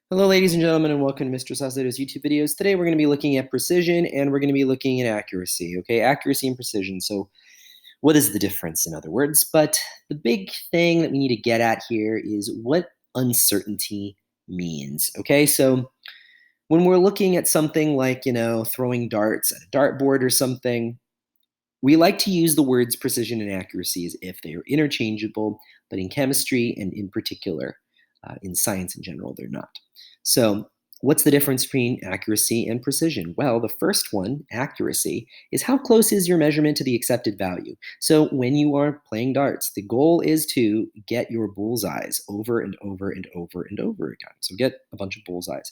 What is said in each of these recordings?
Hello, ladies and gentlemen, and welcome to Mr. Saucedo's YouTube videos. Today, we're going to be looking at precision, and we're going to be looking at accuracy, okay? Accuracy and precision. So what is the difference, in other words? But the big thing that we need to get at here is what uncertainty means, okay? So when we're looking at something like, throwing darts at a dartboard or something, we like to use the words precision and accuracy as if they are interchangeable, but in chemistry and in particular, in science in general, they're not. So, what's the difference between accuracy and precision? Well, the first one, accuracy, is how close is your measurement to the accepted value. So, when you are playing darts, the goal is to get your bullseyes over and over and over and over again. So, get a bunch of bullseyes.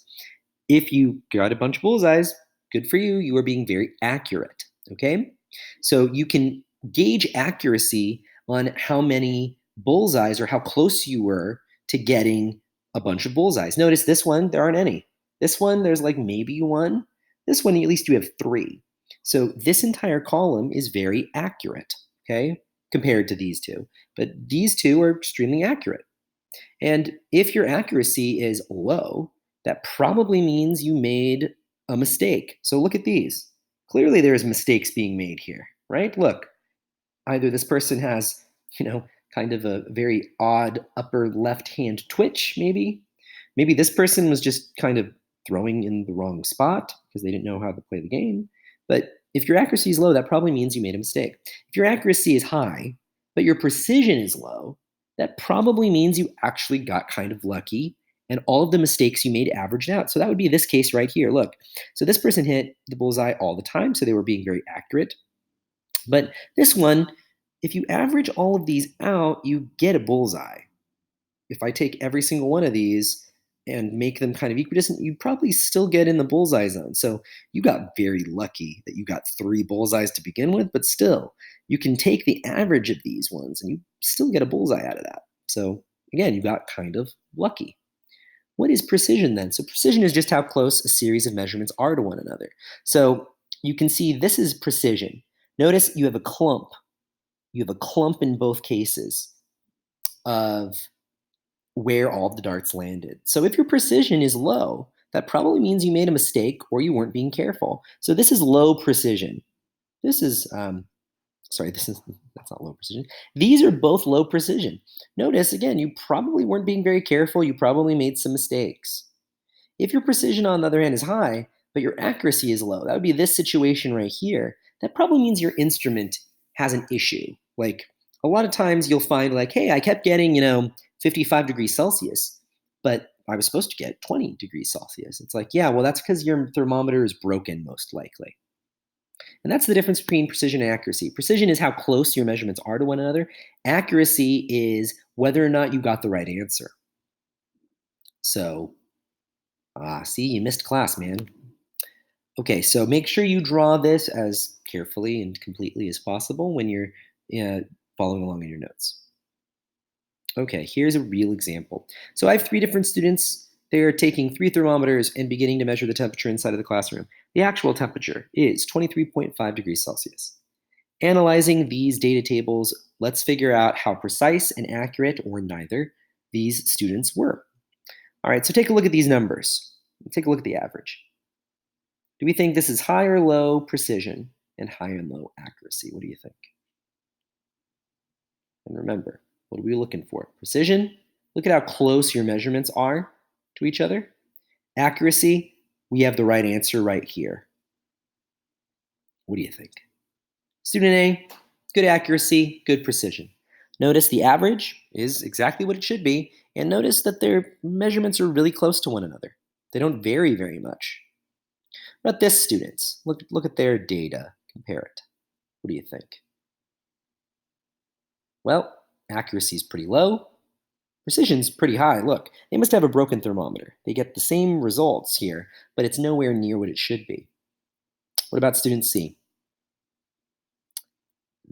If you got a bunch of bullseyes, good for you. You are being very accurate. Okay. So you can gauge accuracy on how many bullseyes or how close you were to getting a bunch of bullseyes. Notice this one, there aren't any. This one, there's like maybe one. This one, at least you have three. So this entire column is very accurate, okay, compared to these two. But these two are extremely accurate. And if your accuracy is low, that probably means you made a mistake. So look at these. Clearly there's mistakes being made here, right? Look, either this person has, kind of a very odd upper left hand twitch, maybe. Maybe this person was just kind of throwing in the wrong spot because they didn't know how to play the game. But if your accuracy is low, that probably means you made a mistake. If your accuracy is high, but your precision is low, that probably means you actually got kind of lucky and all of the mistakes you made averaged out. So that would be this case right here. Look, so this person hit the bullseye all the time, so they were being very accurate. But this one, if you average all of these out, you get a bullseye. If I take every single one of these and make them kind of equidistant, you probably still get in the bullseye zone. So you got very lucky that you got 3 bullseyes to begin with, but still, you can take the average of these ones and you still get a bullseye out of that. So again, you got kind of lucky. What is precision then? So precision is just how close a series of measurements are to one another. So you can see this is precision. Notice you have a clump. You have a clump in both cases of where all of the darts landed. So if your precision is low, that probably means you made a mistake or you weren't being careful. So this is low precision. This is, that's not low precision. These are both low precision. Notice, again, you probably weren't being very careful. You probably made some mistakes. If your precision, on the other hand, is high, but your accuracy is low, that would be this situation right here. That probably means your instrument has an issue. Like a lot of times you'll find like, hey, I kept getting, 55 degrees Celsius, but I was supposed to get 20 degrees Celsius. It's like, yeah, well, that's because your thermometer is broken, most likely. And that's the difference between precision and accuracy. Precision is how close your measurements are to one another. Accuracy is whether or not you got the right answer. So, see, you missed class, man. Okay, so make sure you draw this as carefully and completely as possible when you're following along in your notes. Okay, here's a real example. So I have 3 different students. They're taking 3 thermometers and beginning to measure the temperature inside of the classroom. The actual temperature is 23.5 degrees Celsius. Analyzing these data tables, let's figure out how precise and accurate, or neither, these students were. All right, so take a look at these numbers. Take a look at the average. Do we think this is high or low precision and high and low accuracy? What do you think? And remember, what are we looking for? Precision, look at how close your measurements are to each other. Accuracy, we have the right answer right here. What do you think? Student A, good accuracy, good precision. Notice the average is exactly what it should be, and notice that their measurements are really close to one another. They don't vary very much. What about this students? Look at their data, compare it. What do you think? Well, accuracy is pretty low. Precision's pretty high. Look, they must have a broken thermometer. They get the same results here, but it's nowhere near what it should be. What about student C?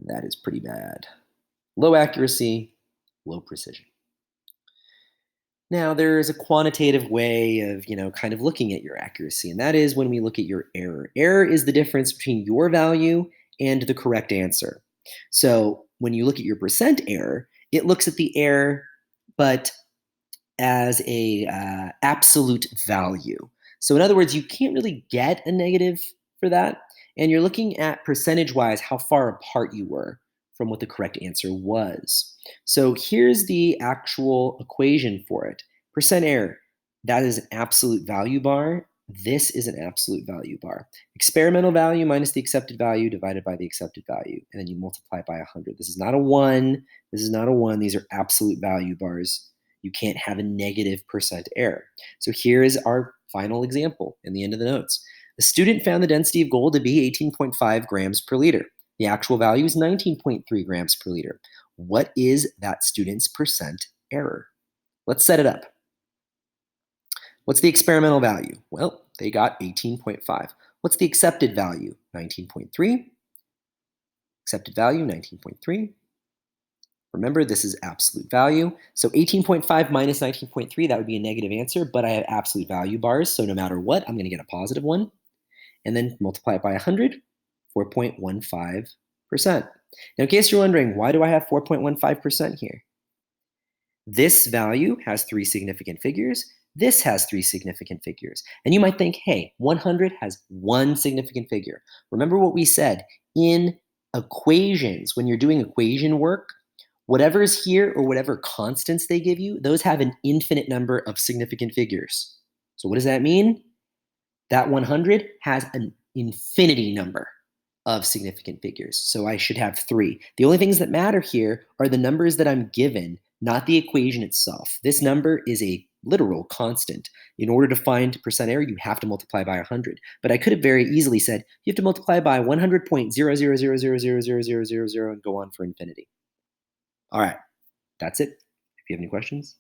That is pretty bad. Low accuracy, low precision. Now, there is a quantitative way of, kind of looking at your accuracy, and that is when we look at your error. Error is the difference between your value and the correct answer. So when you look at your percent error, it looks at the error, but as a absolute value. So in other words, you can't really get a negative for that, and you're looking at percentage-wise how far apart you were from what the correct answer was. So here's the actual equation for it. Percent error, that is an absolute value bar. This is an absolute value bar. Experimental value minus the accepted value divided by the accepted value, and then you multiply it by 100. This is not a 1. This is not a 1. These are absolute value bars. You can't have a negative percent error. So here is our final example in the end of the notes. The student found the density of gold to be 18.5 grams per liter. The actual value is 19.3 grams per liter. What is that student's percent error? Let's set it up. What's the experimental value? Well, they got 18.5. What's the accepted value? 19.3. Accepted value, 19.3. Remember, this is absolute value. So 18.5 minus 19.3, that would be a negative answer, but I have absolute value bars, so no matter what, I'm going to get a positive one. And then multiply it by 100, 4.15%. Now, in case you're wondering, why do I have 4.15% here? This value has 3 significant figures. This has 3 significant figures. And you might think, hey, 100 has 1 significant figure. Remember what we said in equations, when you're doing equation work, whatever is here or whatever constants they give you, those have an infinite number of significant figures. So what does that mean? That 100 has an infinity number of significant figures. So I should have 3. The only things that matter here are the numbers that I'm given, not the equation itself. This number is a literal constant. In order to find percent error, you have to multiply by 100. But I could have very easily said, you have to multiply by 100.000000000 and go on for infinity. All right, that's it. If you have any questions.